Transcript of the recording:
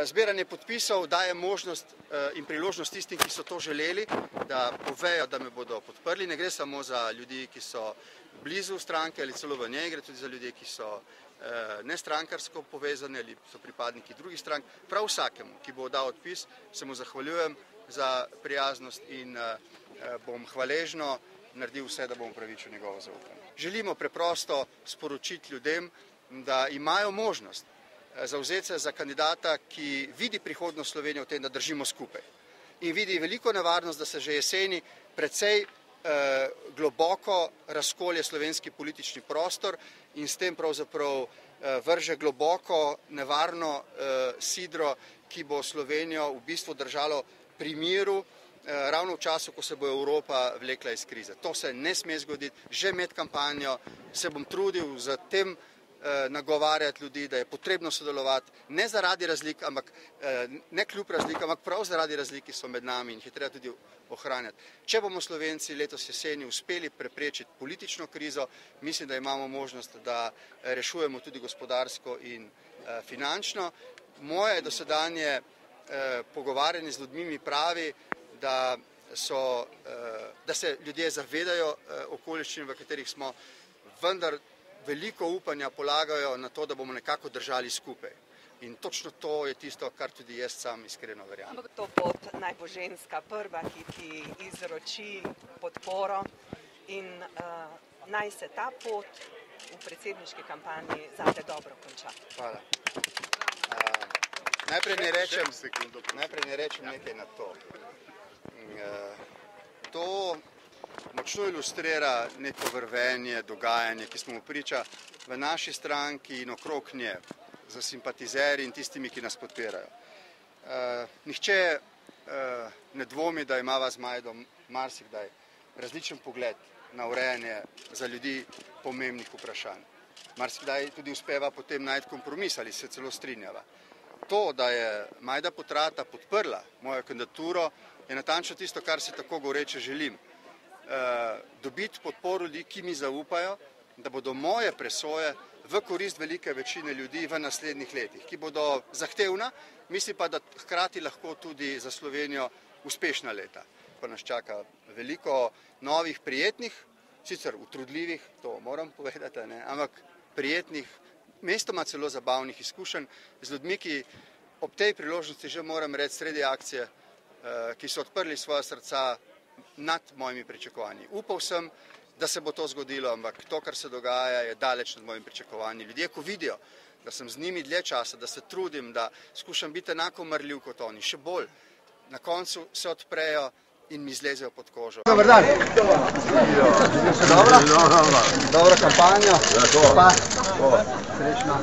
Zbiranje podpisov daje možnost in priložnost tistim, ki so to želeli, da povejo, da me bodo podprli. Ne gre samo za ljudi, ki so blizu stranke ali celo v njej, gre tudi za ljudi, ki so nestrankarsko povezani ali so pripadniki drugih strank. Prav vsakemu, ki bo dal odpis, se mu zahvaljujem za prijaznost in bom hvaležno naredil vse, da bom upravičil njegovo zaupanje. Želimo preprosto sporočiti ljudem, da imajo možnost zavzeti se za kandidata, ki vidi prihodnost Slovenije v tem, da držimo skupaj. In vidi veliko nevarnost, da se že jeseni precej globoko razkolje slovenski politični prostor in s tem pravzaprav vrže globoko nevarno sidro, ki bo Slovenijo v bistvu držalo pri miru, ravno v času, ko se bo Evropa vlekla iz krize. To se ne sme zgoditi. Že med kampanjo se bom trudil za tem nagovarjati ljudi, da je potrebno sodelovati, ne zaradi razlik, ne kljub razlikam, ampak prav zaradi razlik, ki so med nami in jih je treba tudi ohranjati. Če bomo Slovenci letos jeseni uspeli preprečiti politično krizo, mislim, da imamo možnost, da rešujemo tudi gospodarsko in finančno. Moje dosedanje pogovarjanje z ljudmi mi pravi, da se ljudje zavedajo okoliščin, v katerih smo, vendar veliko upanja polagajo na to, da bomo nekako držali skupaj. In točno to je tisto, kar tudi jaz sam iskreno verjamem. Ampak to pot naj bo ženska prva, ki ti izroči podporo in naj se ta pot v predsedniški kampanji zate dobro konča. Hvala. Najprej ne rečem nekaj na to. To močno ilustrira neko vrvenje, dogajanje, ki smo mu priča v naši stranki in okrog nje, za simpatizerji in tistimi, ki nas podpirajo. Nihče ne dvomi, da imava z Majdo marsikdaj različen pogled na urejanje za ljudi pomembnih vprašanj. Marsikdaj tudi uspeva potem najti kompromis ali se celo strinjava. To, da je Majda Potrata podprla mojo kandidaturo, je natančno tisto, kar si tako goreče želim. Dobiti podporo ljudi, ki mi zaupajo, da bodo moje presoje v korist velike večine ljudi v naslednjih letih, ki bodo zahtevna, mislim pa, da hkrati lahko tudi za Slovenijo uspešna leta. Pa nas čaka veliko novih, prijetnih, sicer utrudljivih, to moram povedati, ampak prijetnih, mestoma celo zabavnih izkušenj z ljudmi, ki ob tej priložnosti že moram reči sredi akcije, ki so odprli svoja srca nad mojimi pričakovanji. Upal sem, da se bo to zgodilo, ampak to, kar se dogaja, je daleč nad mojimi pričakovanji. Ljudje, ko vidijo, da sem z njimi dlje časa, da se trudim, da skušam biti enako marljiv kot oni, še bolj, na koncu se odprejo in mi zlezejo pod kožo. Dobar dan. Dobro kampanjo. Pa. Srečno.